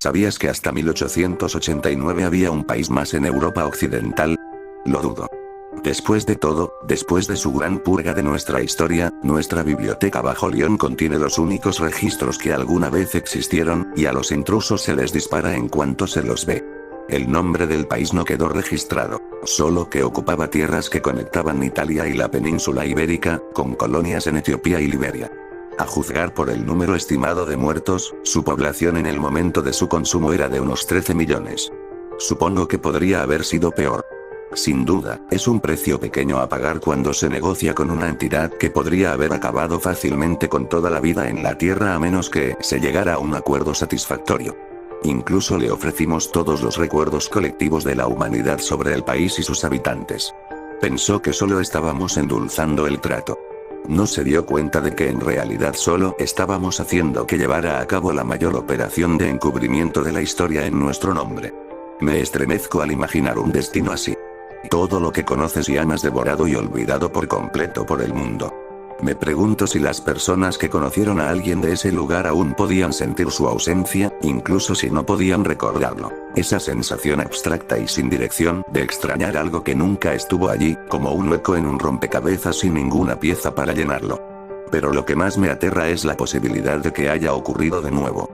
¿Sabías que hasta 1889 había un país más en Europa Occidental? Lo dudo. Después de todo, después de su gran purga de nuestra historia, nuestra biblioteca bajo León contiene los únicos registros que alguna vez existieron, y a los intrusos se les dispara en cuanto se los ve. El nombre del país no quedó registrado, solo que ocupaba tierras que conectaban Italia y la península ibérica, con colonias en Etiopía y Liberia. A juzgar por el número estimado de muertos, su población en el momento de su consumo era de unos 13 millones. Supongo que podría haber sido peor. Sin duda, es un precio pequeño a pagar cuando se negocia con una entidad que podría haber acabado fácilmente con toda la vida en la Tierra a menos que se llegara a un acuerdo satisfactorio. Incluso le ofrecimos todos los recuerdos colectivos de la humanidad sobre el país y sus habitantes. Pensó que solo estábamos endulzando el trato. No se dio cuenta de que en realidad solo estábamos haciendo que llevara a cabo la mayor operación de encubrimiento de la historia en nuestro nombre. Me estremezco al imaginar un destino así. Todo lo que conoces y amas devorado y olvidado por completo por el mundo. Me pregunto si las personas que conocieron a alguien de ese lugar aún podían sentir su ausencia, incluso si no podían recordarlo. Esa sensación abstracta y sin dirección de extrañar algo que nunca estuvo allí, como un hueco en un rompecabezas sin ninguna pieza para llenarlo. Pero lo que más me aterra es la posibilidad de que haya ocurrido de nuevo.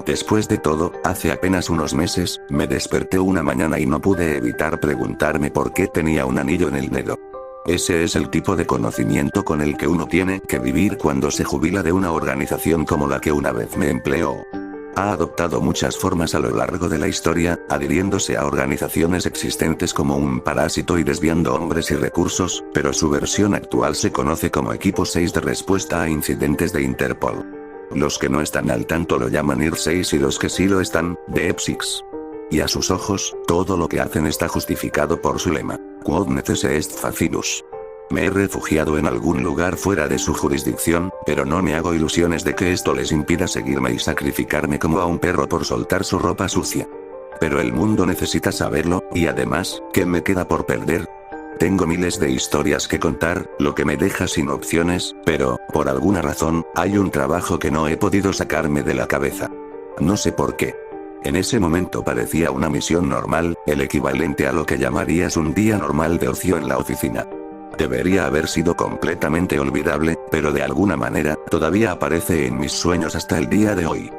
Después de todo, hace apenas unos meses, me desperté una mañana y no pude evitar preguntarme por qué tenía un anillo en el dedo. Ese es el tipo de conocimiento con el que uno tiene que vivir cuando se jubila de una organización como la que una vez me empleó. Ha adoptado muchas formas a lo largo de la historia, adhiriéndose a organizaciones existentes como un parásito y desviando hombres y recursos, pero su versión actual se conoce como Equipo 6 de Respuesta a Incidentes de Interpol. Los que no están al tanto lo llaman IR6 y los que sí lo están, de EPSIX. Y a sus ojos, todo lo que hacen está justificado por su lema, Quod necesse est facilus. Me he refugiado en algún lugar fuera de su jurisdicción, pero no me hago ilusiones de que esto les impida seguirme y sacrificarme como a un perro por soltar su ropa sucia. Pero el mundo necesita saberlo, y además, ¿qué me queda por perder? Tengo miles de historias que contar, lo que me deja sin opciones, pero, por alguna razón, hay un trabajo que no he podido sacarme de la cabeza. No sé por qué. En ese momento parecía una misión normal, el equivalente a lo que llamarías un día normal de ocio en la oficina. Debería haber sido completamente olvidable, pero de alguna manera, todavía aparece en mis sueños hasta el día de hoy.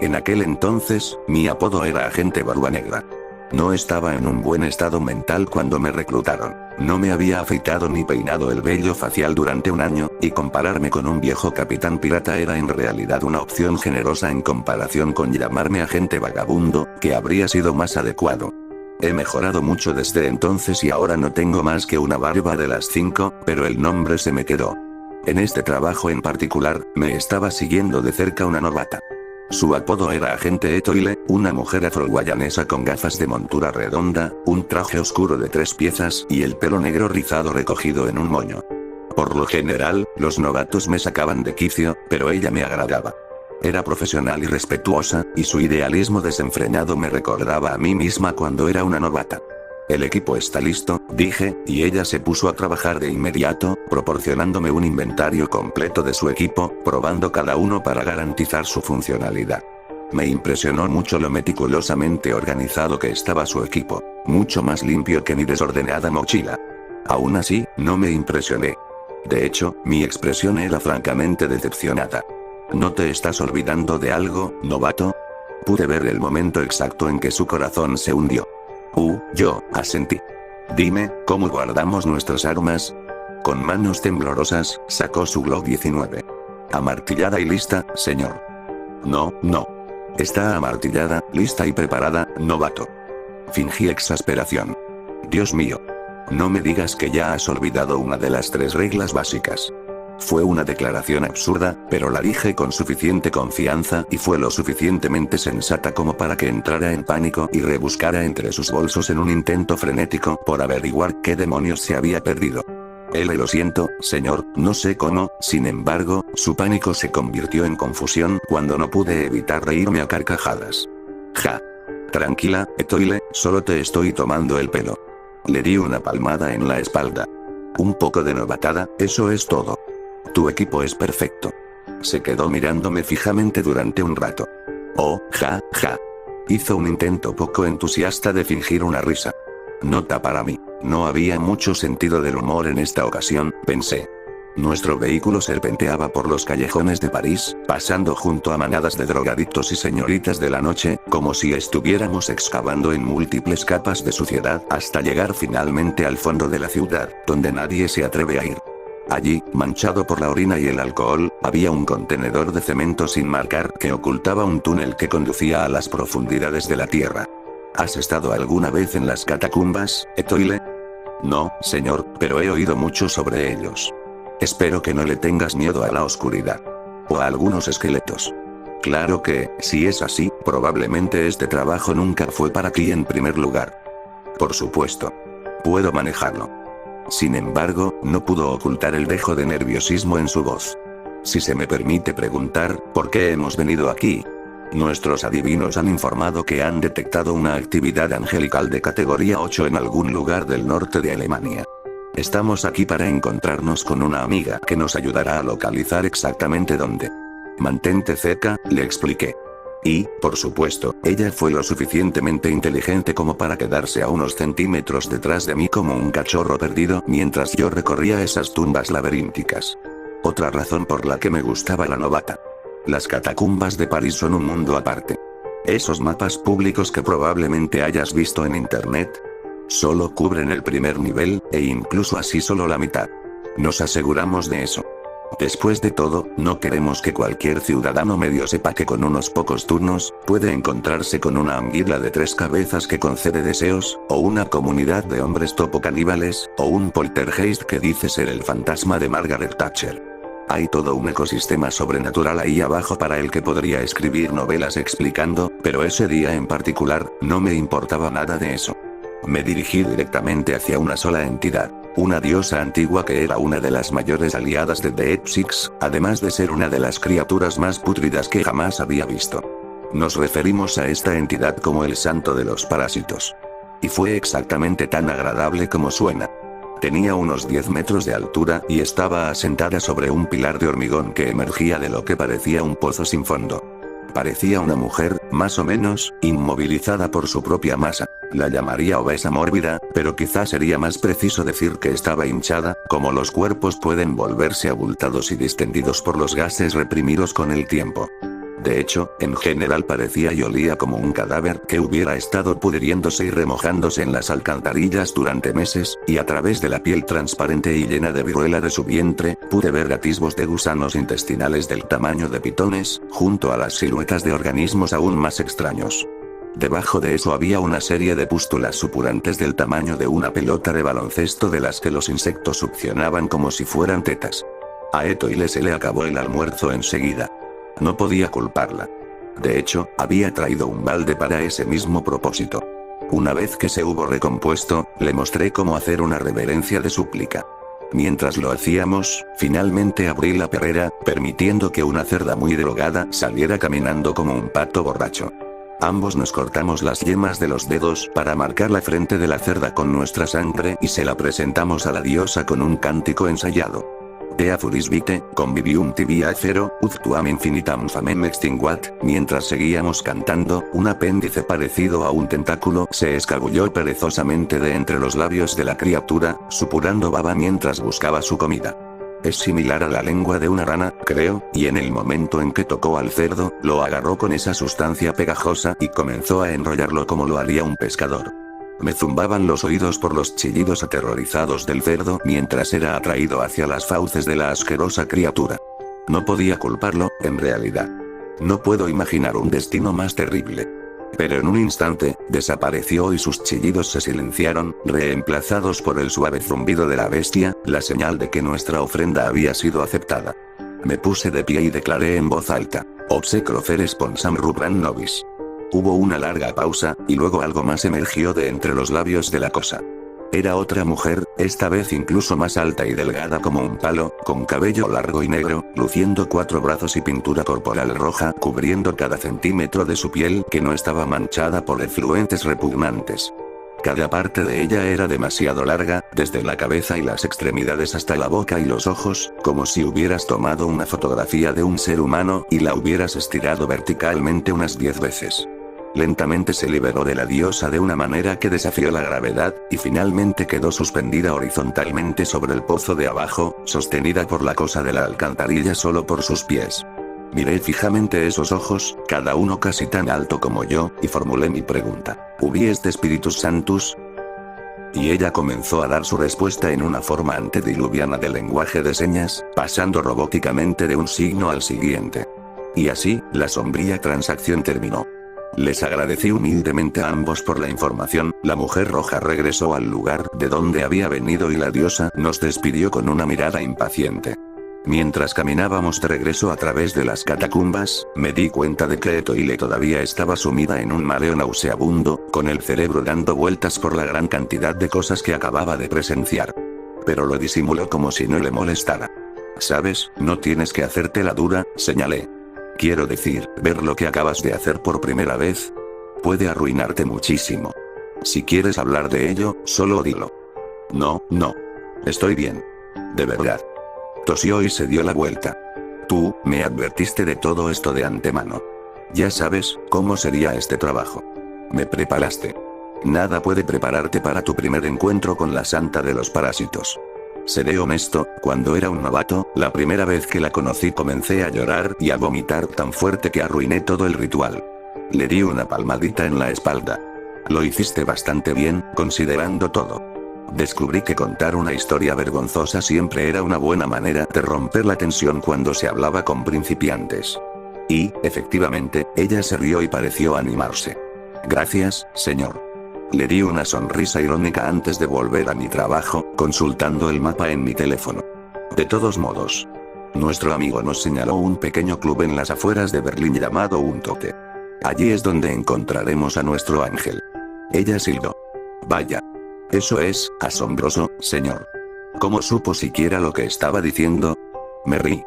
En aquel entonces, mi apodo era Agente Barba Negra. No estaba en un buen estado mental cuando me reclutaron. No me había afeitado ni peinado el vello facial durante un año, y compararme con un viejo capitán pirata era en realidad una opción generosa en comparación con llamarme agente vagabundo, que habría sido más adecuado. He mejorado mucho desde entonces y ahora no tengo más que una barba de las 5, pero el nombre se me quedó. En este trabajo en particular, me estaba siguiendo de cerca una novata. Su apodo era Agente Etoile, una mujer afroguayanesa con gafas de montura redonda, un traje oscuro de 3 piezas y el pelo negro rizado recogido en un moño. Por lo general, los novatos me sacaban de quicio, pero ella me agradaba. Era profesional y respetuosa, y su idealismo desenfrenado me recordaba a mí misma cuando era una novata. El equipo está listo, dije, y ella se puso a trabajar de inmediato, proporcionándome un inventario completo de su equipo, probando cada uno para garantizar su funcionalidad. Me impresionó mucho lo meticulosamente organizado que estaba su equipo, mucho más limpio que mi desordenada mochila. Aún así, no me impresioné. De hecho, mi expresión era francamente decepcionada. ¿No te estás olvidando de algo, novato? Pude ver el momento exacto en que su corazón se hundió. Yo asentí. Dime, ¿cómo guardamos nuestras armas? Con manos temblorosas, sacó su Glock 19. Amartillada y lista, señor. No. Está amartillada, lista y preparada, novato. Fingí exasperación. Dios mío. No me digas que ya has olvidado una de las 3 reglas básicas. Fue una declaración absurda, pero la dije con suficiente confianza y fue lo suficientemente sensata como para que entrara en pánico y rebuscara entre sus bolsos en un intento frenético por averiguar qué demonios se había perdido. Lo siento, señor, no sé cómo, sin embargo, su pánico se convirtió en confusión cuando no pude evitar reírme a carcajadas. Ja. Tranquila, Etoile, solo te estoy tomando el pelo. Le di una palmada en la espalda. Un poco de novatada, eso es todo. Tu equipo es perfecto. Se quedó mirándome fijamente durante un rato. Ja. Hizo un intento poco entusiasta de fingir una risa. Nota para mí. No había mucho sentido del humor en esta ocasión, pensé. Nuestro vehículo serpenteaba por los callejones de París, pasando junto a manadas de drogadictos y señoritas de la noche, como si estuviéramos excavando en múltiples capas de suciedad hasta llegar finalmente al fondo de la ciudad, donde nadie se atreve a ir. Allí, manchado por la orina y el alcohol, había un contenedor de cemento sin marcar que ocultaba un túnel que conducía a las profundidades de la tierra. ¿Has estado alguna vez en las catacumbas, Etoile? No, señor, pero he oído mucho sobre ellos. Espero que no le tengas miedo a la oscuridad. O a algunos esqueletos. Claro que, si es así, probablemente este trabajo nunca fue para ti en primer lugar. Por supuesto. Puedo manejarlo. Sin embargo, no pudo ocultar el dejo de nerviosismo en su voz. Si se me permite preguntar, ¿por qué hemos venido aquí? Nuestros adivinos han informado que han detectado una actividad angelical de categoría 8 en algún lugar del norte de Alemania. Estamos aquí para encontrarnos con una amiga que nos ayudará a localizar exactamente dónde. Mantente cerca, le expliqué. Y, por supuesto, ella fue lo suficientemente inteligente como para quedarse a unos centímetros detrás de mí como un cachorro perdido mientras yo recorría esas tumbas laberínticas. Otra razón por la que me gustaba la novata. Las catacumbas de París son un mundo aparte. Esos mapas públicos que probablemente hayas visto en internet solo cubren el primer nivel, e incluso así solo la mitad. Nos aseguramos de eso. Después de todo, no queremos que cualquier ciudadano medio sepa que con unos pocos turnos, puede encontrarse con una anguila de 3 cabezas que concede deseos, o una comunidad de hombres topo caníbales, o un poltergeist que dice ser el fantasma de Margaret Thatcher. Hay todo un ecosistema sobrenatural ahí abajo para el que podría escribir novelas explicando, pero ese día en particular, no me importaba nada de eso. Me dirigí directamente hacia una sola entidad. Una diosa antigua que era una de las mayores aliadas de Dead Six, además de ser una de las criaturas más pútridas que jamás había visto. Nos referimos a esta entidad como el santo de los parásitos. Y fue exactamente tan agradable como suena. Tenía unos 10 metros de altura y estaba asentada sobre un pilar de hormigón que emergía de lo que parecía un pozo sin fondo. Parecía una mujer, más o menos, inmovilizada por su propia masa. La llamaría obesa mórbida, pero quizás sería más preciso decir que estaba hinchada, como los cuerpos pueden volverse abultados y distendidos por los gases reprimidos con el tiempo. De hecho, en general parecía y olía como un cadáver que hubiera estado pudriéndose y remojándose en las alcantarillas durante meses, y a través de la piel transparente y llena de viruela de su vientre, pude ver atisbos de gusanos intestinales del tamaño de pitones, junto a las siluetas de organismos aún más extraños. Debajo de eso había una serie de pústulas supurantes del tamaño de una pelota de baloncesto de las que los insectos succionaban como si fueran tetas. A Etoile se le acabó el almuerzo enseguida. No podía culparla. De hecho, había traído un balde para ese mismo propósito. Una vez que se hubo recompuesto, le mostré cómo hacer una reverencia de súplica. Mientras lo hacíamos, finalmente abrí la perrera, permitiendo que una cerda muy drogada saliera caminando como un pato borracho. Ambos nos cortamos las yemas de los dedos para marcar la frente de la cerda con nuestra sangre y se la presentamos a la diosa con un cántico ensayado. Dea furis vitae, convivium tibia fero, ut tuam infinitam famem extinguat. Mientras seguíamos cantando, un apéndice parecido a un tentáculo se escabulló perezosamente de entre los labios de la criatura, supurando baba mientras buscaba su comida. Es similar a la lengua de una rana, creo, y en el momento en que tocó al cerdo, lo agarró con esa sustancia pegajosa y comenzó a enrollarlo como lo haría un pescador. Me zumbaban los oídos por los chillidos aterrorizados del cerdo mientras era atraído hacia las fauces de la asquerosa criatura. No podía culparlo, en realidad. No puedo imaginar un destino más terrible. Pero en un instante, desapareció y sus chillidos se silenciaron, reemplazados por el suave zumbido de la bestia, la señal de que nuestra ofrenda había sido aceptada. Me puse de pie y declaré en voz alta: Obsecro fer sponsam rubram nobis. Hubo una larga pausa, y luego algo más emergió de entre los labios de la cosa. Era otra mujer, esta vez incluso más alta y delgada como un palo, con cabello largo y negro, luciendo 4 brazos y pintura corporal roja cubriendo cada centímetro de su piel que no estaba manchada por efluentes repugnantes. Cada parte de ella era demasiado larga, desde la cabeza y las extremidades hasta la boca y los ojos, como si hubieras tomado una fotografía de un ser humano y la hubieras estirado verticalmente unas 10 veces. Lentamente se liberó de la diosa de una manera que desafió la gravedad, y finalmente quedó suspendida horizontalmente sobre el pozo de abajo, sostenida por la cosa de la alcantarilla solo por sus pies. Miré fijamente esos ojos, cada uno casi tan alto como yo, y formulé mi pregunta: ¿Ubi est Spiritus Sanctus? Y ella comenzó a dar su respuesta en una forma antediluviana de lenguaje de señas, pasando robóticamente de un signo al siguiente. Y así, la sombría transacción terminó. Les agradecí humildemente a ambos por la información. La mujer roja regresó al lugar de donde había venido y la diosa nos despidió con una mirada impaciente. Mientras caminábamos de regreso a través de las catacumbas, me di cuenta de que Etoile todavía estaba sumida en un mareo nauseabundo, con el cerebro dando vueltas por la gran cantidad de cosas que acababa de presenciar. Pero lo disimuló como si no le molestara. ¿Sabes? No tienes que hacerte la dura, señalé. Quiero decir, ver lo que acabas de hacer por primera vez puede arruinarte muchísimo. Si quieres hablar de ello, solo dilo. No. Estoy bien. De verdad. Tosió y se dio la vuelta. Tú, me advertiste de todo esto de antemano. Ya sabes, cómo sería este trabajo. Me preparaste. Nada puede prepararte para tu primer encuentro con la santa de los parásitos. Seré honesto, cuando era un novato, la primera vez que la conocí comencé a llorar y a vomitar tan fuerte que arruiné todo el ritual. Le di una palmadita en la espalda. Lo hiciste bastante bien, considerando todo. Descubrí que contar una historia vergonzosa siempre era una buena manera de romper la tensión cuando se hablaba con principiantes. Y, efectivamente, ella se rió y pareció animarse. Gracias, señor. Le di una sonrisa irónica antes de volver a mi trabajo, consultando el mapa en mi teléfono. De todos modos, nuestro amigo nos señaló un pequeño club en las afueras de Berlín llamado Untote. Allí es donde encontraremos a nuestro ángel. Ella silbó. Vaya. Eso es asombroso, señor. ¿Cómo supo siquiera lo que estaba diciendo? Me rí.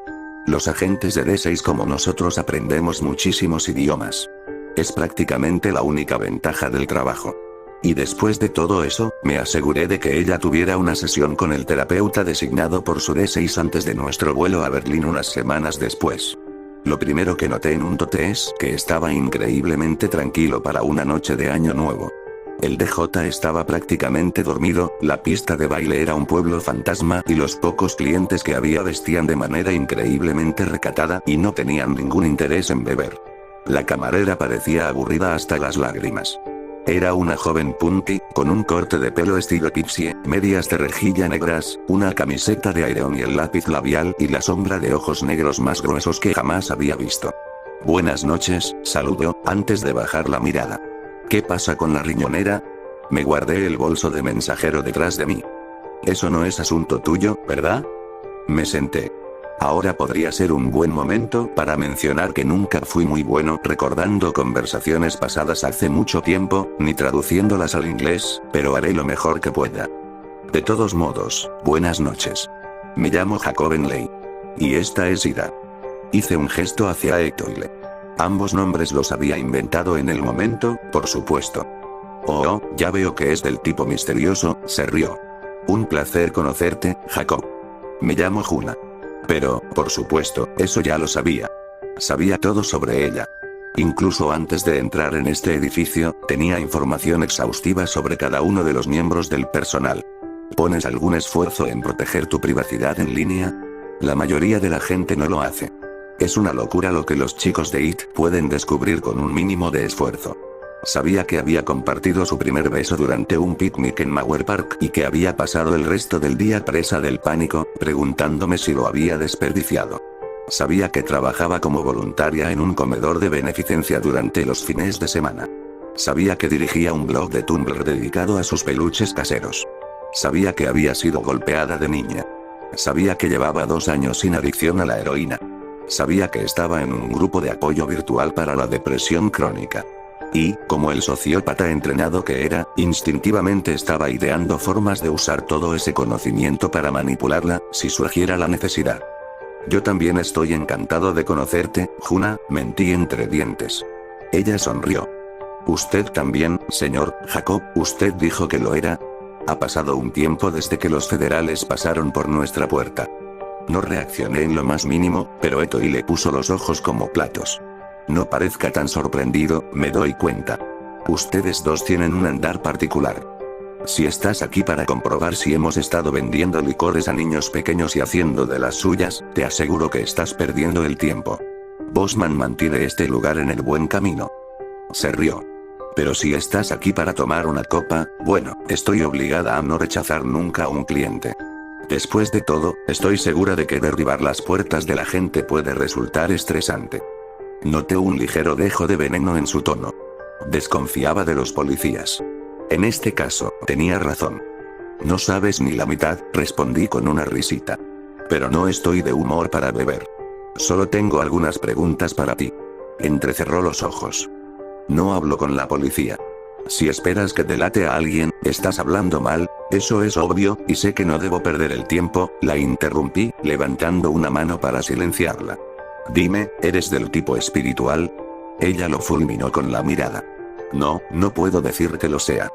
Los agentes de D6 como nosotros aprendemos muchísimos idiomas. Es prácticamente la única ventaja del trabajo. Y después de todo eso, me aseguré de que ella tuviera una sesión con el terapeuta designado por su D6 antes de nuestro vuelo a Berlín unas semanas después. Lo primero que noté en Untote es que estaba increíblemente tranquilo para una noche de Año Nuevo. El DJ estaba prácticamente dormido, la pista de baile era un pueblo fantasma y los pocos clientes que había vestían de manera increíblemente recatada y no tenían ningún interés en beber. La camarera parecía aburrida hasta las lágrimas. Era una joven punky, con un corte de pelo estilo Pipsie, medias de rejilla negras, una camiseta de aireón y el lápiz labial y la sombra de ojos negros más gruesos que jamás había visto. Buenas noches, saludó, antes de bajar la mirada. ¿Qué pasa con la riñonera? Me guardé el bolso de mensajero detrás de mí. Eso no es asunto tuyo, ¿verdad? Me senté. Ahora podría ser un buen momento para mencionar que nunca fui muy bueno recordando conversaciones pasadas hace mucho tiempo, ni traduciéndolas al inglés, pero haré lo mejor que pueda. De todos modos, buenas noches. Me llamo Jacob Henley. Y esta es Ida. Hice un gesto hacia Etoile. Ambos nombres los había inventado en el momento, por supuesto. Oh, ya veo que es del tipo misterioso, se rió. Un placer conocerte, Jacob. Me llamo Juna. Pero, por supuesto, eso ya lo sabía. Sabía todo sobre ella. Incluso antes de entrar en este edificio, tenía información exhaustiva sobre cada uno de los miembros del personal. ¿Pones algún esfuerzo en proteger tu privacidad en línea? La mayoría de la gente no lo hace. Es una locura lo que los chicos de IT pueden descubrir con un mínimo de esfuerzo. Sabía que había compartido su primer beso durante un picnic en Mauer Park y que había pasado el resto del día presa del pánico, preguntándome si lo había desperdiciado. Sabía que trabajaba como voluntaria en un comedor de beneficencia durante los fines de semana. Sabía que dirigía un blog de Tumblr dedicado a sus peluches caseros. Sabía que había sido golpeada de niña. Sabía que llevaba 2 años sin adicción a la heroína. Sabía que estaba en un grupo de apoyo virtual para la depresión crónica. Y, como el sociópata entrenado que era, instintivamente estaba ideando formas de usar todo ese conocimiento para manipularla, si surgiera la necesidad. Yo también estoy encantado de conocerte, Juna, mentí entre dientes. Ella sonrió. Usted también, señor Jacob, usted dijo que lo era. Ha pasado un tiempo desde que los federales pasaron por nuestra puerta. No reaccioné en lo más mínimo, pero Etoile le puso los ojos como platos. No parezca tan sorprendido, me doy cuenta. Ustedes dos tienen un andar particular. Si estás aquí para comprobar si hemos estado vendiendo licores a niños pequeños y haciendo de las suyas, te aseguro que estás perdiendo el tiempo. Bosman mantiene este lugar en el buen camino. Se rió. Pero si estás aquí para tomar una copa, bueno, estoy obligada a no rechazar nunca a un cliente. Después de todo, estoy segura de que derribar las puertas de la gente puede resultar estresante. Noté un ligero dejo de veneno en su tono. Desconfiaba de los policías. En este caso, tenía razón. No sabes ni la mitad, respondí con una risita. Pero no estoy de humor para beber. Solo tengo algunas preguntas para ti. Entrecerró los ojos. No hablo con la policía. Si esperas que delate a alguien, estás hablando mal, eso es obvio, y sé que no debo perder el tiempo, la interrumpí, levantando una mano para silenciarla. Dime, ¿eres del tipo espiritual? Ella lo fulminó con la mirada. No, no puedo decir que lo sea.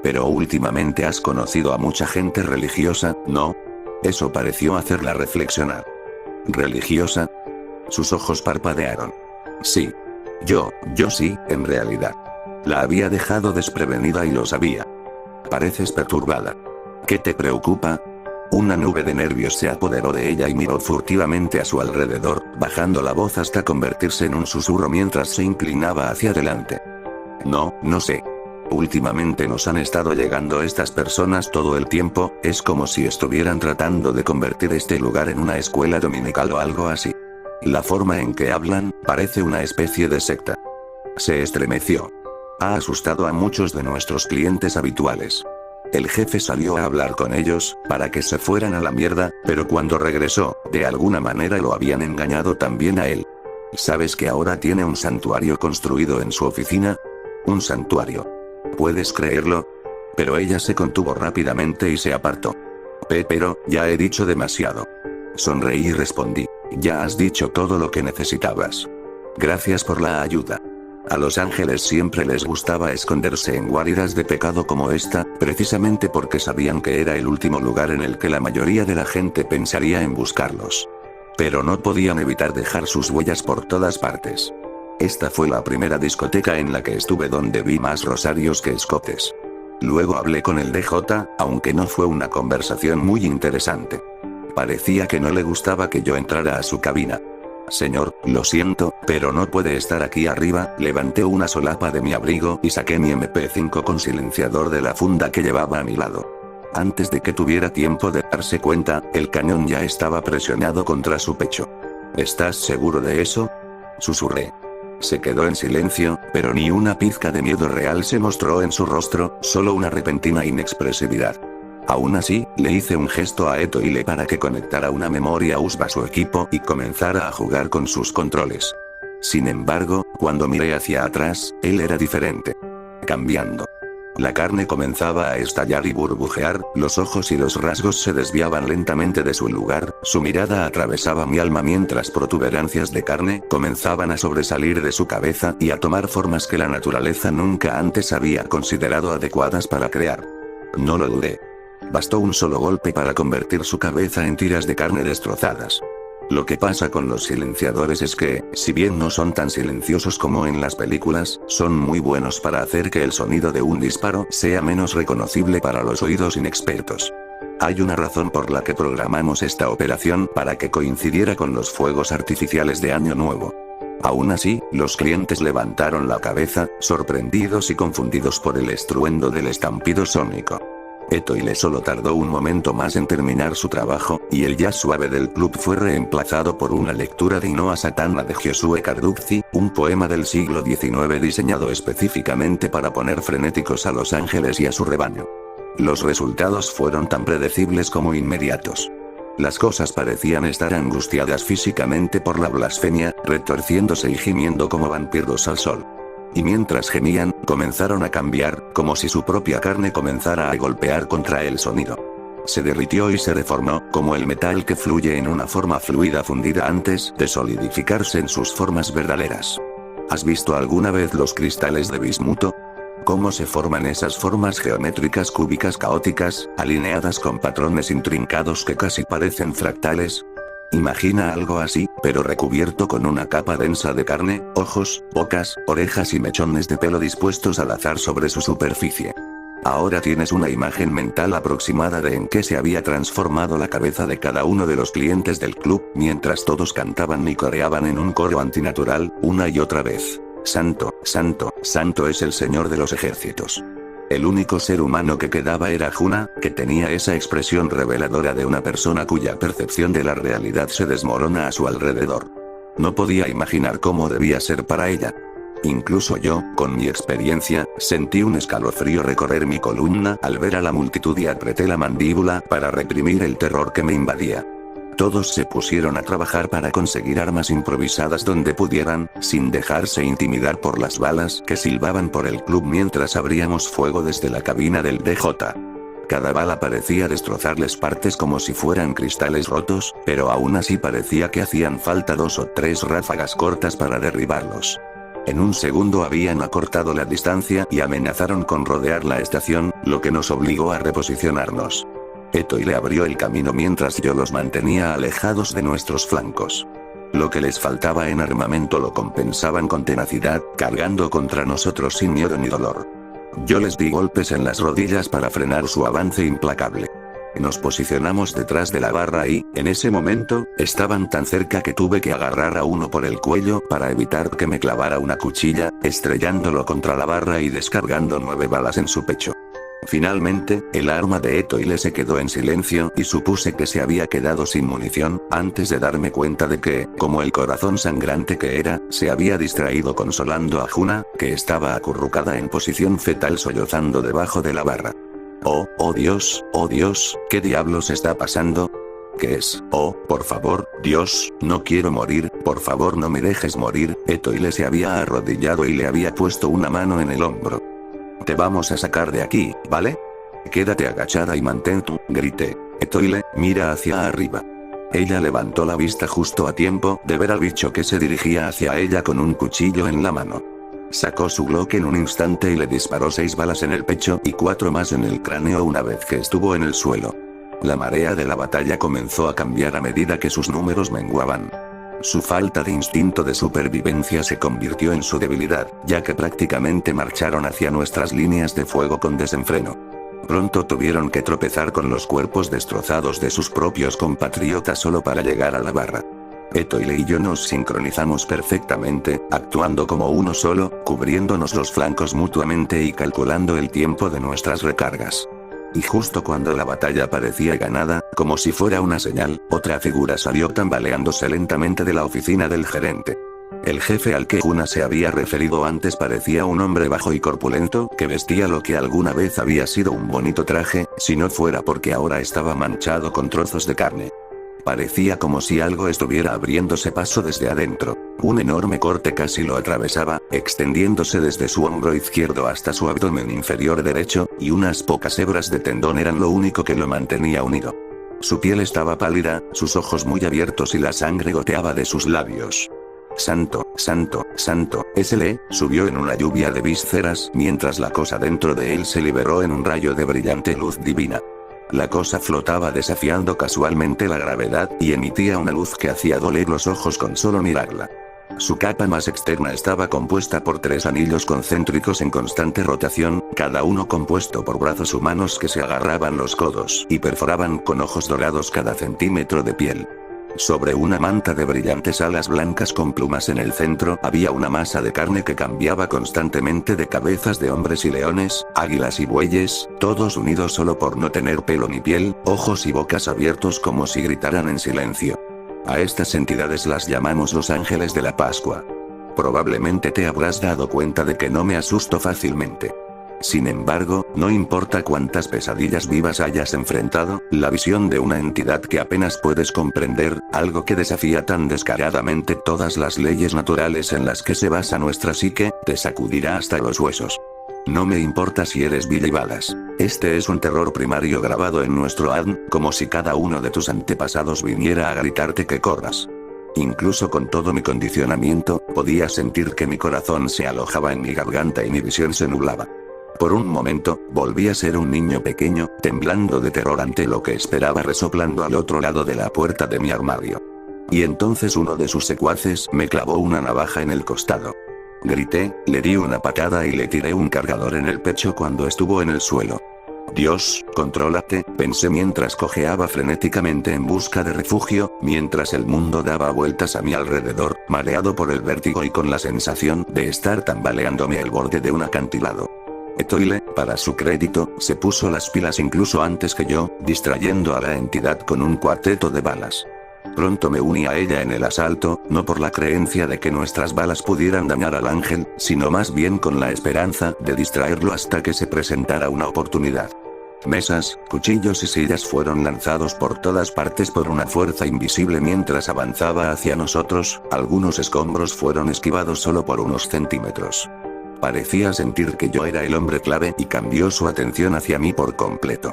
Pero últimamente has conocido a mucha gente religiosa, ¿no? Eso pareció hacerla reflexionar. ¿Religiosa? Sus ojos parpadearon. Sí. Yo sí, en realidad. La había dejado desprevenida y lo sabía. Pareces perturbada. ¿Qué te preocupa? Una nube de nervios se apoderó de ella y miró furtivamente a su alrededor, bajando la voz hasta convertirse en un susurro mientras se inclinaba hacia adelante. No sé. Últimamente nos han estado llegando estas personas todo el tiempo, es como si estuvieran tratando de convertir este lugar en una escuela dominical o algo así. La forma en que hablan, parece una especie de secta. Se estremeció. Ha asustado a muchos de nuestros clientes habituales. El jefe salió a hablar con ellos, para que se fueran a la mierda, pero cuando regresó, de alguna manera lo habían engañado también a él. ¿Sabes que ahora tiene un santuario construido en su oficina? Un santuario. ¿Puedes creerlo? Pero ella se contuvo rápidamente y se apartó. Pero, ya he dicho demasiado. Sonreí y respondí. Ya has dicho todo lo que necesitabas. Gracias por la ayuda. A los ángeles siempre les gustaba esconderse en guaridas de pecado como esta, precisamente porque sabían que era el último lugar en el que la mayoría de la gente pensaría en buscarlos. Pero no podían evitar dejar sus huellas por todas partes. Esta fue la primera discoteca en la que estuve donde vi más rosarios que escotes. Luego hablé con el DJ, aunque no fue una conversación muy interesante. Parecía que no le gustaba que yo entrara a su cabina. Señor, lo siento, pero no puede estar aquí arriba. Levanté una solapa de mi abrigo y saqué mi MP5 con silenciador de la funda que llevaba a mi lado. Antes de que tuviera tiempo de darse cuenta, el cañón ya estaba presionado contra su pecho. ¿Estás seguro de eso? Susurré. Se quedó en silencio, pero ni una pizca de miedo real se mostró en su rostro, solo una repentina inexpresividad. Aún así, le hice un gesto a Etoile para que conectara una memoria USB a su equipo y comenzara a jugar con sus controles. Sin embargo, cuando miré hacia atrás, él era diferente. Cambiando. La carne comenzaba a estallar y burbujear, los ojos y los rasgos se desviaban lentamente de su lugar, su mirada atravesaba mi alma mientras protuberancias de carne comenzaban a sobresalir de su cabeza y a tomar formas que la naturaleza nunca antes había considerado adecuadas para crear. No lo dudé. Bastó un solo golpe para convertir su cabeza en tiras de carne destrozadas. Lo que pasa con los silenciadores es que, si bien no son tan silenciosos como en las películas, son muy buenos para hacer que el sonido de un disparo sea menos reconocible para los oídos inexpertos. Hay una razón por la que programamos esta operación para que coincidiera con los fuegos artificiales de Año Nuevo. Aún así, los clientes levantaron la cabeza, sorprendidos y confundidos por el estruendo del estampido sónico. Etoile solo tardó un momento más en terminar su trabajo, y el jazz suave del club fue reemplazado por una lectura de Inoa Satana de Giosuè Carducci, un poema del siglo XIX diseñado específicamente para poner frenéticos a los ángeles y a su rebaño. Los resultados fueron tan predecibles como inmediatos. Las cosas parecían estar angustiadas físicamente por la blasfemia, retorciéndose y gimiendo como vampiros al sol. Y mientras gemían, comenzaron a cambiar, como si su propia carne comenzara a golpear contra el sonido. Se derritió y se deformó, como el metal que fluye en una forma fluida fundida antes de solidificarse en sus formas verdaderas. ¿Has visto alguna vez los cristales de bismuto? ¿Cómo se forman esas formas geométricas cúbicas caóticas, alineadas con patrones intrincados que casi parecen fractales? Imagina algo así, pero recubierto con una capa densa de carne, ojos, bocas, orejas y mechones de pelo dispuestos al azar sobre su superficie. Ahora tienes una imagen mental aproximada de en qué se había transformado la cabeza de cada uno de los clientes del club, mientras todos cantaban y coreaban en un coro antinatural, una y otra vez. Santo, santo, santo es el Señor de los ejércitos. El único ser humano que quedaba era Juna, que tenía esa expresión reveladora de una persona cuya percepción de la realidad se desmorona a su alrededor. No podía imaginar cómo debía ser para ella. Incluso yo, con mi experiencia, sentí un escalofrío recorrer mi columna al ver a la multitud y apreté la mandíbula para reprimir el terror que me invadía. Todos se pusieron a trabajar para conseguir armas improvisadas donde pudieran, sin dejarse intimidar por las balas que silbaban por el club mientras abríamos fuego desde la cabina del DJ. Cada bala parecía destrozarles partes como si fueran cristales rotos, pero aún así parecía que hacían falta 2 o 3 ráfagas cortas para derribarlos. En un segundo habían acortado la distancia y amenazaron con rodear la estación, lo que nos obligó a reposicionarnos. Eto le abrió el camino mientras yo los mantenía alejados de nuestros flancos. Lo que les faltaba en armamento lo compensaban con tenacidad, cargando contra nosotros sin miedo ni dolor. Yo les di golpes en las rodillas para frenar su avance implacable. Nos posicionamos detrás de la barra y, en ese momento, estaban tan cerca que tuve que agarrar a uno por el cuello para evitar que me clavara una cuchilla, estrellándolo contra la barra y descargando 9 balas en su pecho. Finalmente, el arma de Eto se quedó en silencio y supuse que se había quedado sin munición, antes de darme cuenta de que, como el corazón sangrante que era, se había distraído consolando a Juna, que estaba acurrucada en posición fetal sollozando debajo de la barra. Oh Dios, ¿qué diablos está pasando? ¿Qué es? Oh, por favor, Dios, no quiero morir, por favor no me dejes morir. Eto se había arrodillado y le había puesto una mano en el hombro. Te vamos a sacar de aquí, ¿vale? Quédate agachada y mantén tu, grité. Eto mira hacia arriba. Ella levantó la vista justo a tiempo de ver al bicho que se dirigía hacia ella con un cuchillo en la mano. Sacó su Glock en un instante y le disparó 6 balas en el pecho y 4 más en el cráneo una vez que estuvo en el suelo. La marea de la batalla comenzó a cambiar a medida que sus números menguaban. Su falta de instinto de supervivencia se convirtió en su debilidad, ya que prácticamente marcharon hacia nuestras líneas de fuego con desenfreno. Pronto tuvieron que tropezar con los cuerpos destrozados de sus propios compatriotas solo para llegar a la barra. Eto y yo nos sincronizamos perfectamente, actuando como uno solo, cubriéndonos los flancos mutuamente y calculando el tiempo de nuestras recargas. Y justo cuando la batalla parecía ganada, como si fuera una señal, otra figura salió tambaleándose lentamente de la oficina del gerente. El jefe al que Juna se había referido antes parecía un hombre bajo y corpulento, que vestía lo que alguna vez había sido un bonito traje, si no fuera porque ahora estaba manchado con trozos de carne. Parecía como si algo estuviera abriéndose paso desde adentro. Un enorme corte casi lo atravesaba, extendiéndose desde su hombro izquierdo hasta su abdomen inferior derecho, y unas pocas hebras de tendón eran lo único que lo mantenía unido. Su piel estaba pálida, sus ojos muy abiertos y la sangre goteaba de sus labios. Santo, santo, santo, subió en una lluvia de vísceras mientras la cosa dentro de él se liberó en un rayo de brillante luz divina. La cosa flotaba desafiando casualmente la gravedad y emitía una luz que hacía doler los ojos con solo mirarla. Su capa más externa estaba compuesta por 3 anillos concéntricos en constante rotación, cada uno compuesto por brazos humanos que se agarraban los codos y perforaban con ojos dorados cada centímetro de piel. Sobre una manta de brillantes alas blancas con plumas en el centro había una masa de carne que cambiaba constantemente de cabezas de hombres y leones, águilas y bueyes, todos unidos solo por no tener pelo ni piel, ojos y bocas abiertos como si gritaran en silencio. A estas entidades las llamamos los ángeles de la Pascua. Probablemente te habrás dado cuenta de que no me asusto fácilmente. Sin embargo, no importa cuántas pesadillas vivas hayas enfrentado, la visión de una entidad que apenas puedes comprender, algo que desafía tan descaradamente todas las leyes naturales en las que se basa nuestra psique, te sacudirá hasta los huesos. No me importa si eres Billy Balas. Este es un terror primario grabado en nuestro ADN, como si cada uno de tus antepasados viniera a gritarte que corras. Incluso con todo mi condicionamiento, podía sentir que mi corazón se alojaba en mi garganta y mi visión se nublaba. Por un momento, volví a ser un niño pequeño, temblando de terror ante lo que esperaba resoplando al otro lado de la puerta de mi armario. Y entonces uno de sus secuaces me clavó una navaja en el costado. Grité, le di una patada y le tiré un cargador en el pecho cuando estuvo en el suelo. Dios, contrólate, pensé mientras cojeaba frenéticamente en busca de refugio, mientras el mundo daba vueltas a mi alrededor, mareado por el vértigo y con la sensación de estar tambaleándome al borde de un acantilado. Etoile, para su crédito, se puso las pilas incluso antes que yo, distrayendo a la entidad con un cuarteto de balas. Pronto me uní a ella en el asalto, no por la creencia de que nuestras balas pudieran dañar al ángel, sino más bien con la esperanza de distraerlo hasta que se presentara una oportunidad. Mesas, cuchillos y sillas fueron lanzados por todas partes por una fuerza invisible mientras avanzaba hacia nosotros, algunos escombros fueron esquivados solo por unos centímetros. Parecía sentir que yo era el hombre clave y cambió su atención hacia mí por completo.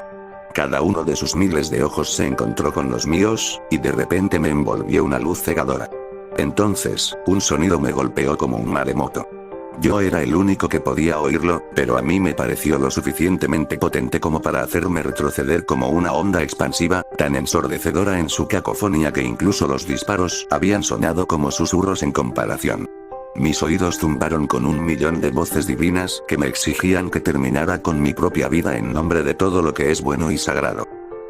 Cada uno de sus miles de ojos se encontró con los míos, y de repente me envolvió una luz cegadora. Entonces, un sonido me golpeó como un maremoto. Yo era el único que podía oírlo, pero a mí me pareció lo suficientemente potente como para hacerme retroceder como una onda expansiva, tan ensordecedora en su cacofonía que incluso los disparos habían sonado como susurros en comparación. Mis oídos zumbaron con 1.000.000 de voces divinas que me exigían que terminara con mi propia vida en nombre de todo lo que es bueno y sagrado.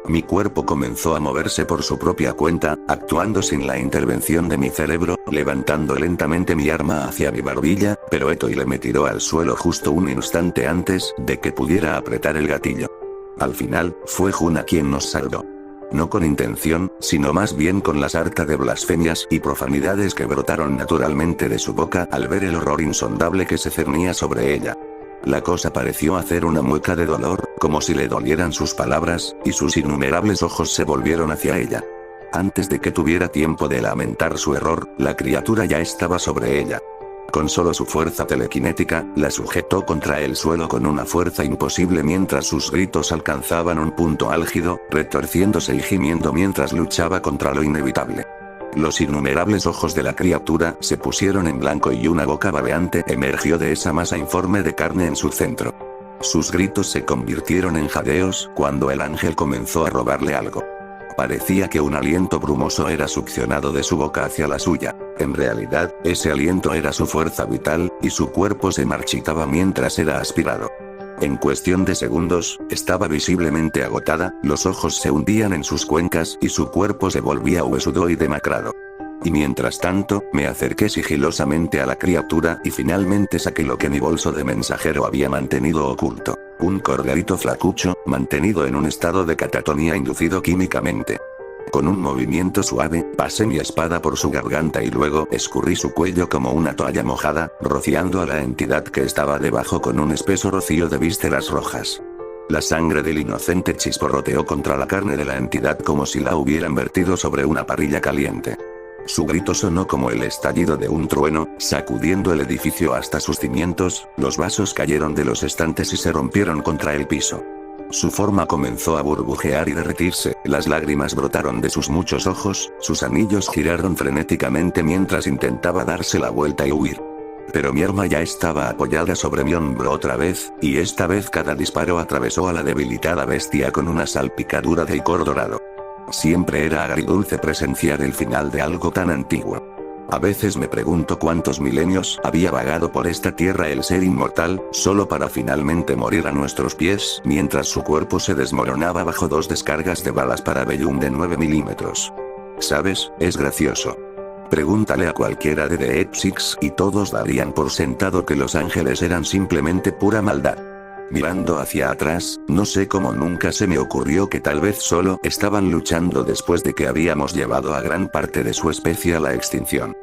Mi cuerpo comenzó a moverse por su propia cuenta, actuando sin la intervención de mi cerebro, levantando lentamente mi arma hacia mi barbilla, pero Etoile me tiró al suelo justo un instante antes de que pudiera apretar el gatillo. Al final, fue Juna quien nos salvó. No con intención, sino más bien con la sarta de blasfemias y profanidades que brotaron naturalmente de su boca al ver el horror insondable que se cernía sobre ella. La cosa pareció hacer una mueca de dolor, como si le dolieran sus palabras, y sus innumerables ojos se volvieron hacia ella. Antes de que tuviera tiempo de lamentar su error, la criatura ya estaba sobre ella. Con solo su fuerza telequinética, la sujetó contra el suelo con una fuerza imposible mientras sus gritos alcanzaban un punto álgido, retorciéndose y gimiendo mientras luchaba contra lo inevitable. Los innumerables ojos de la criatura se pusieron en blanco y una boca babeante emergió de esa masa informe de carne en su centro. Sus gritos se convirtieron en jadeos cuando el ángel comenzó a robarle algo. Parecía que un aliento brumoso era succionado de su boca hacia la suya. En realidad, ese aliento era su fuerza vital, y su cuerpo se marchitaba mientras era aspirado. En cuestión de segundos, estaba visiblemente agotada, los ojos se hundían en sus cuencas y su cuerpo se volvía huesudo y demacrado. Y mientras tanto, me acerqué sigilosamente a la criatura y finalmente saqué lo que mi bolso de mensajero había mantenido oculto. Un corderito flacucho, mantenido en un estado de catatonía inducido químicamente. Con un movimiento suave, pasé mi espada por su garganta y luego escurrí su cuello como una toalla mojada, rociando a la entidad que estaba debajo con un espeso rocío de vísceras rojas. La sangre del inocente chisporroteó contra la carne de la entidad como si la hubieran vertido sobre una parrilla caliente. Su grito sonó como el estallido de un trueno, sacudiendo el edificio hasta sus cimientos, los vasos cayeron de los estantes y se rompieron contra el piso. Su forma comenzó a burbujear y derretirse, las lágrimas brotaron de sus muchos ojos, sus anillos giraron frenéticamente mientras intentaba darse la vuelta y huir. Pero mi arma ya estaba apoyada sobre mi hombro otra vez, y esta vez cada disparo atravesó a la debilitada bestia con una salpicadura de icor dorado. Siempre era agridulce presenciar el final de algo tan antiguo. A veces me pregunto cuántos milenios había vagado por esta tierra el ser inmortal, solo para finalmente morir a nuestros pies, mientras su cuerpo se desmoronaba bajo 2 descargas de balas para Bellum de 9 milímetros. ¿Sabes? Es gracioso. Pregúntale a cualquiera de The Exix y todos darían por sentado que los ángeles eran simplemente pura maldad. Mirando hacia atrás, no sé cómo nunca se me ocurrió que tal vez solo estaban luchando después de que habíamos llevado a gran parte de su especie a la extinción.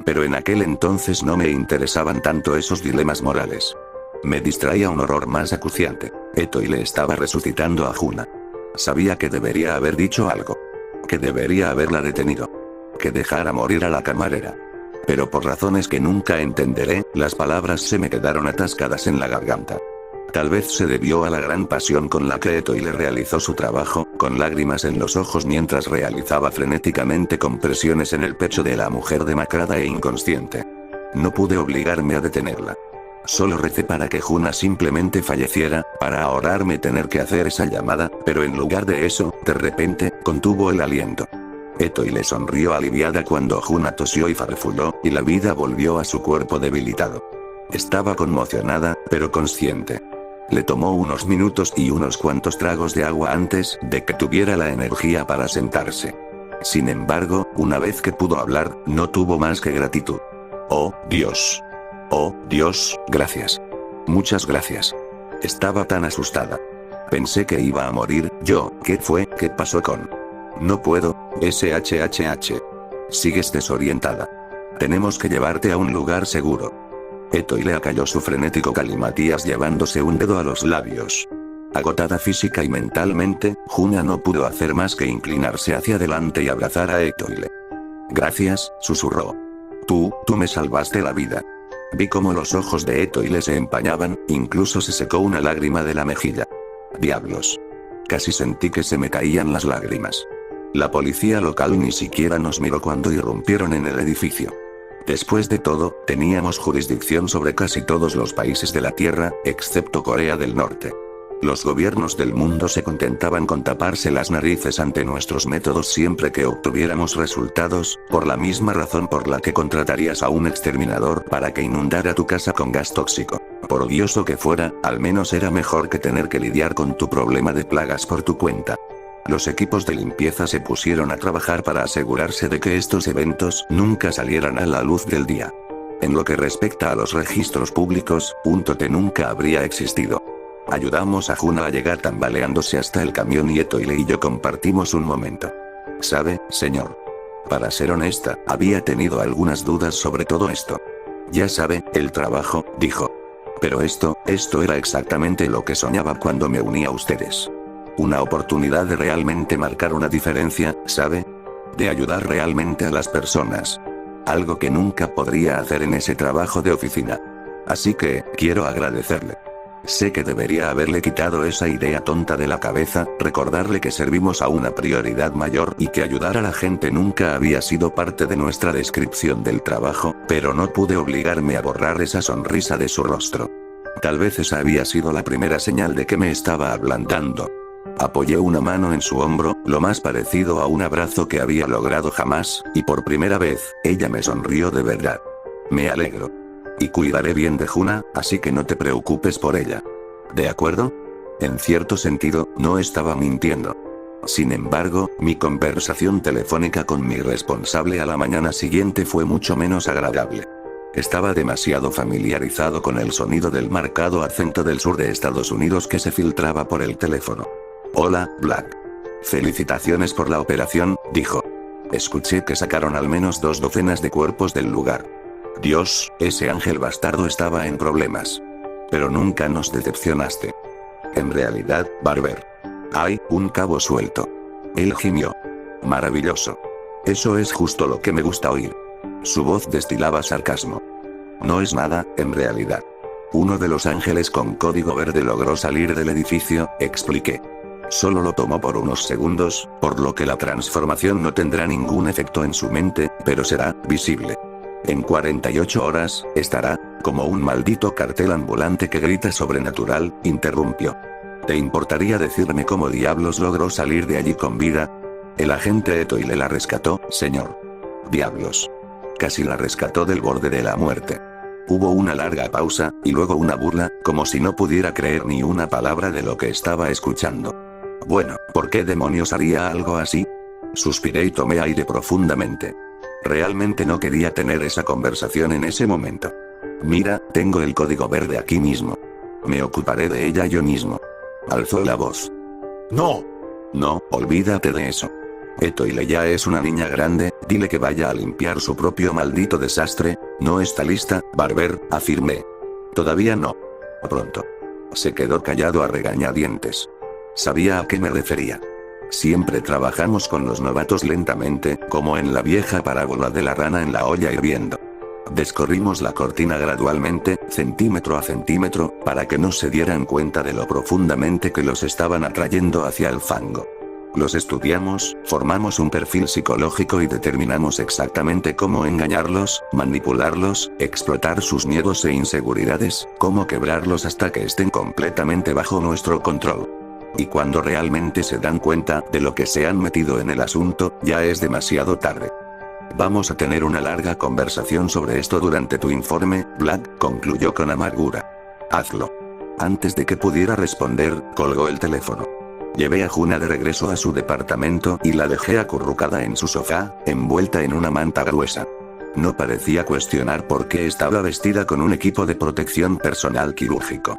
Pero en aquel entonces no me interesaban tanto esos dilemas morales. Me distraía un horror más acuciante. Etoile estaba resucitando a Juna. Sabía que debería haber dicho algo. Que debería haberla detenido. Que dejara morir a la camarera. Pero por razones que nunca entenderé, las palabras se me quedaron atascadas en la garganta. Tal vez se debió a la gran pasión con la que Etoile realizó su trabajo, con lágrimas en los ojos mientras realizaba frenéticamente compresiones en el pecho de la mujer demacrada e inconsciente. No pude obligarme a detenerla. Solo recé para que Juna simplemente falleciera, para ahorrarme tener que hacer esa llamada, pero en lugar de eso, de repente, contuvo el aliento. Eto y le sonrió aliviada cuando Juna tosió y farfulló, y la vida volvió a su cuerpo debilitado. Estaba conmocionada, pero consciente. Le tomó unos minutos y unos cuantos tragos de agua antes de que tuviera la energía para sentarse. Sin embargo, una vez que pudo hablar, no tuvo más que gratitud. Oh, Dios. Oh, Dios, gracias. Muchas gracias. Estaba tan asustada. Pensé que iba a morir. ¿Qué fue? ¿Qué pasó con? No puedo, SHHH. Sigues desorientada. Tenemos que llevarte a un lugar seguro. Eto y le acalló su frenético galimatías llevándose un dedo a los labios. Agotada física y mentalmente, Juna no pudo hacer más que inclinarse hacia adelante y abrazar a Etoile. Gracias, susurró. Tú me salvaste la vida. Vi cómo los ojos de Etoile se empañaban, incluso se secó una lágrima de la mejilla. Diablos. Casi sentí que se me caían las lágrimas. La policía local ni siquiera nos miró cuando irrumpieron en el edificio. Después de todo, teníamos jurisdicción sobre casi todos los países de la Tierra, excepto Corea del Norte. Los gobiernos del mundo se contentaban con taparse las narices ante nuestros métodos siempre que obtuviéramos resultados, por la misma razón por la que contratarías a un exterminador para que inundara tu casa con gas tóxico. Por odioso que fuera, al menos era mejor que tener que lidiar con tu problema de plagas por tu cuenta. Los equipos de limpieza se pusieron a trabajar para asegurarse de que estos eventos nunca salieran a la luz del día. En lo que respecta a los registros públicos, un tote nunca habría existido. Ayudamos a Juna a llegar tambaleándose hasta el camión y Etoile y yo compartimos un momento. ¿Sabe, señor? Para ser honesta, había tenido algunas dudas sobre todo esto. Ya sabe, el trabajo, dijo. Pero esto era exactamente lo que soñaba cuando me uní a ustedes. Una oportunidad de realmente marcar una diferencia, ¿sabe? De ayudar realmente a las personas. Algo que nunca podría hacer en ese trabajo de oficina. Así que, quiero agradecerle. Sé que debería haberle quitado esa idea tonta de la cabeza, recordarle que servimos a una prioridad mayor y que ayudar a la gente nunca había sido parte de nuestra descripción del trabajo, pero no pude obligarme a borrar esa sonrisa de su rostro. Tal vez esa había sido la primera señal de que me estaba ablandando. Apoyé una mano en su hombro, lo más parecido a un abrazo que había logrado jamás, y por primera vez, ella me sonrió de verdad. Me alegro. Y cuidaré bien de Juna, así que no te preocupes por ella. ¿De acuerdo? En cierto sentido, no estaba mintiendo. Sin embargo, mi conversación telefónica con mi responsable a la mañana siguiente fue mucho menos agradable. Estaba demasiado familiarizado con el sonido del marcado acento del sur de Estados Unidos que se filtraba por el teléfono. Hola, Black. Felicitaciones por la operación, dijo. Escuché que sacaron al menos 2 docenas de cuerpos del lugar. Dios, ese ángel bastardo estaba en problemas. Pero nunca nos decepcionaste. En realidad, Barber. Hay un cabo suelto. Él gimió. Maravilloso. Eso es justo lo que me gusta oír. Su voz destilaba sarcasmo. No es nada, en realidad. Uno de los ángeles con código verde logró salir del edificio, expliqué. Solo lo tomó por unos segundos, por lo que la transformación no tendrá ningún efecto en su mente, pero será visible. En 48 horas, estará, como un maldito cartel ambulante que grita sobrenatural, interrumpió. ¿Te importaría decirme cómo diablos logró salir de allí con vida? El agente Etoile la rescató, señor. Diablos. Casi la rescató del borde de la muerte. Hubo una larga pausa, y luego una burla, como si no pudiera creer ni una palabra de lo que estaba escuchando. Bueno, ¿por qué demonios haría algo así? Suspiré y tomé aire profundamente. Realmente no quería tener esa conversación en ese momento. Mira, tengo el código verde aquí mismo. Me ocuparé de ella yo mismo. Alzó la voz. ¡No! No, olvídate de eso. Etoile ya es una niña grande, dile que vaya a limpiar su propio maldito desastre. No está lista, Barber, afirmé. Todavía no. Pronto. Se quedó callado a regañadientes. Sabía a qué me refería. Siempre trabajamos con los novatos lentamente, como en la vieja parábola de la rana en la olla hirviendo. Descorrimos la cortina gradualmente, centímetro a centímetro, para que no se dieran cuenta de lo profundamente que los estaban atrayendo hacia el fango. Los estudiamos, formamos un perfil psicológico y determinamos exactamente cómo engañarlos, manipularlos, explotar sus miedos e inseguridades, cómo quebrarlos hasta que estén completamente bajo nuestro control. Y cuando realmente se dan cuenta de lo que se han metido en el asunto, ya es demasiado tarde. Vamos a tener una larga conversación sobre esto durante tu informe, Black, concluyó con amargura. Hazlo. Antes de que pudiera responder, colgó el teléfono. Llevé a Juna de regreso a su departamento y la dejé acurrucada en su sofá, envuelta en una manta gruesa. No parecía cuestionar por qué estaba vestida con un equipo de protección personal quirúrgico.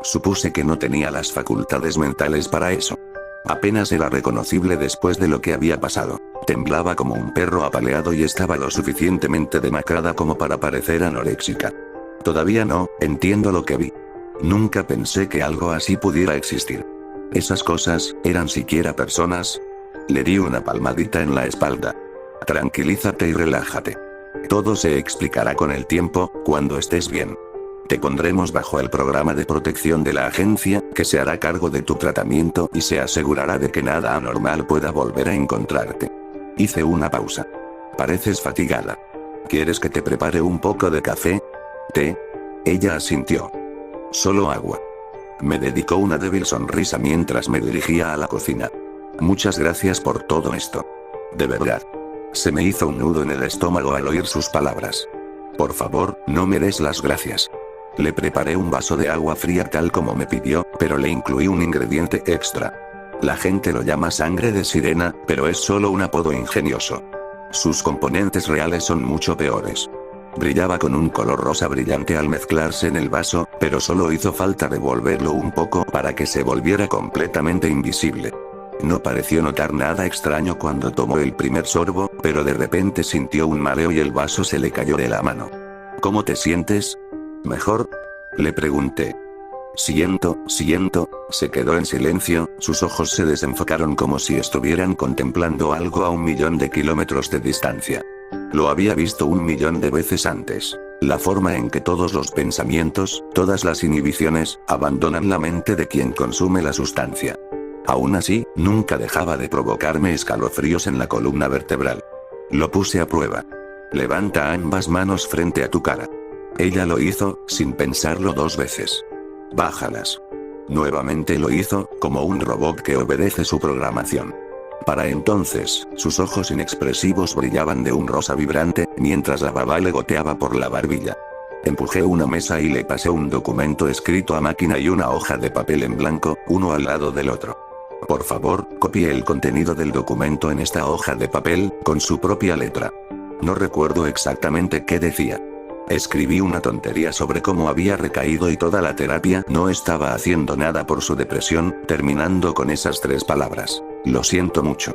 Supuse que no tenía las facultades mentales para eso. Apenas era reconocible después de lo que había pasado. Temblaba como un perro apaleado y estaba lo suficientemente demacrada como para parecer anoréxica. Todavía no entiendo lo que vi. Nunca pensé que algo así pudiera existir. ¿Esas cosas eran siquiera personas? Le di una palmadita en la espalda. Tranquilízate y relájate. Todo se explicará con el tiempo, cuando estés bien. Te pondremos bajo el programa de protección de la agencia, que se hará cargo de tu tratamiento y se asegurará de que nada anormal pueda volver a encontrarte. Hice una pausa. Pareces fatigada. ¿Quieres que te prepare un poco de café? ¿Té? Ella asintió. Solo agua. Me dedicó una débil sonrisa mientras me dirigía a la cocina. Muchas gracias por todo esto. De verdad. Se me hizo un nudo en el estómago al oír sus palabras. Por favor, no me des las gracias. Le preparé un vaso de agua fría tal como me pidió, pero le incluí un ingrediente extra. La gente lo llama sangre de sirena, pero es solo un apodo ingenioso. Sus componentes reales son mucho peores. Brillaba con un color rosa brillante al mezclarse en el vaso, pero solo hizo falta revolverlo un poco para que se volviera completamente invisible. No pareció notar nada extraño cuando tomó el primer sorbo, pero de repente sintió un mareo y el vaso se le cayó de la mano. ¿Cómo te sientes? ¿Mejor? Le pregunté. Siento, se quedó en silencio, sus ojos se desenfocaron como si estuvieran contemplando algo a 1.000.000 de kilómetros de distancia. Lo había visto 1.000.000 de veces antes. La forma en que todos los pensamientos, todas las inhibiciones, abandonan la mente de quien consume la sustancia. Aún así, nunca dejaba de provocarme escalofríos en la columna vertebral. Lo puse a prueba. Levanta ambas manos frente a tu cara. Ella lo hizo, sin pensarlo 2 veces. Bájalas. Nuevamente lo hizo, como un robot que obedece su programación. Para entonces, sus ojos inexpresivos brillaban de un rosa vibrante, mientras la baba le goteaba por la barbilla. Empujé una mesa y le pasé un documento escrito a máquina y una hoja de papel en blanco, uno al lado del otro. Por favor, copie el contenido del documento en esta hoja de papel, con su propia letra. No recuerdo exactamente qué decía. Escribí una tontería sobre cómo había recaído y toda la terapia no estaba haciendo nada por su depresión, terminando con esas 3 palabras. Lo siento mucho.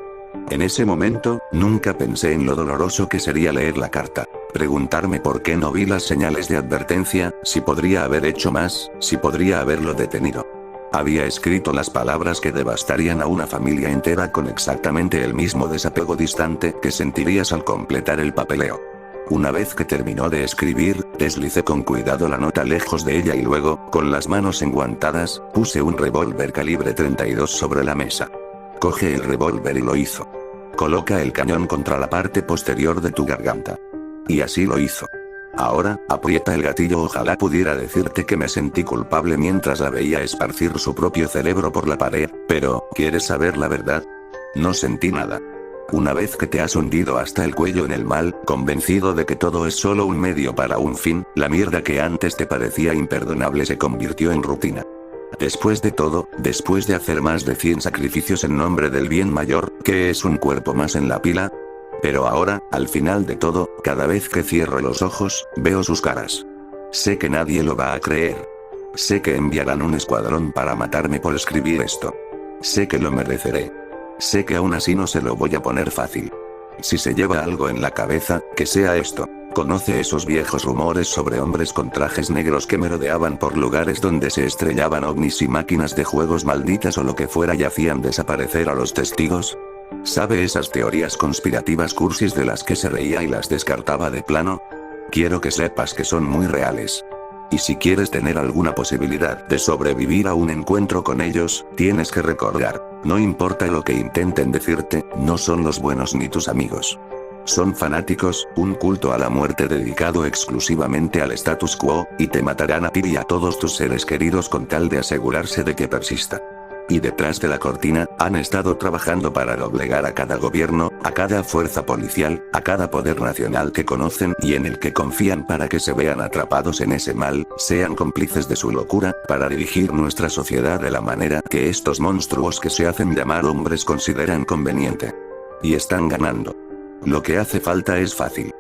En ese momento, nunca pensé en lo doloroso que sería leer la carta. Preguntarme por qué no vi las señales de advertencia, si podría haber hecho más, si podría haberlo detenido. Había escrito las palabras que devastarían a una familia entera con exactamente el mismo desapego distante que sentirías al completar el papeleo. Una vez que terminó de escribir, deslicé con cuidado la nota lejos de ella y luego, con las manos enguantadas, puse un revólver calibre 32 sobre la mesa. Coge el revólver y lo hizo. Coloca el cañón contra la parte posterior de tu garganta. Y así lo hizo. Ahora, aprieta el gatillo. Ojalá pudiera decirte que me sentí culpable mientras la veía esparcir su propio cerebro por la pared, pero, ¿quieres saber la verdad? No sentí nada. Una vez que te has hundido hasta el cuello en el mal, convencido de que todo es solo un medio para un fin, la mierda que antes te parecía imperdonable se convirtió en rutina. Después de todo, después de hacer más de 100 sacrificios en nombre del bien mayor, ¿qué es un cuerpo más en la pila? Pero ahora, al final de todo, cada vez que cierro los ojos, veo sus caras. Sé que nadie lo va a creer. Sé que enviarán un escuadrón para matarme por escribir esto. Sé que lo mereceré. Sé que aún así no se lo voy a poner fácil. Si se lleva algo en la cabeza, que sea esto. Conoce esos viejos rumores sobre hombres con trajes negros que merodeaban por lugares donde se estrellaban ovnis y máquinas de juegos malditas o lo que fuera y hacían desaparecer a los testigos. ¿Sabe esas teorías conspirativas cursis de las que se reía y las descartaba de plano? Quiero que sepas que son muy reales. Y si quieres tener alguna posibilidad de sobrevivir a un encuentro con ellos, tienes que recordar, no importa lo que intenten decirte, no son los buenos ni tus amigos. Son fanáticos, un culto a la muerte dedicado exclusivamente al status quo, y te matarán a ti y a todos tus seres queridos con tal de asegurarse de que persista. Y detrás de la cortina, han estado trabajando para doblegar a cada gobierno, a cada fuerza policial, a cada poder nacional que conocen y en el que confían para que se vean atrapados en ese mal, sean cómplices de su locura, para dirigir nuestra sociedad de la manera que estos monstruos que se hacen llamar hombres consideran conveniente. Y están ganando. Lo que hace falta es fácil.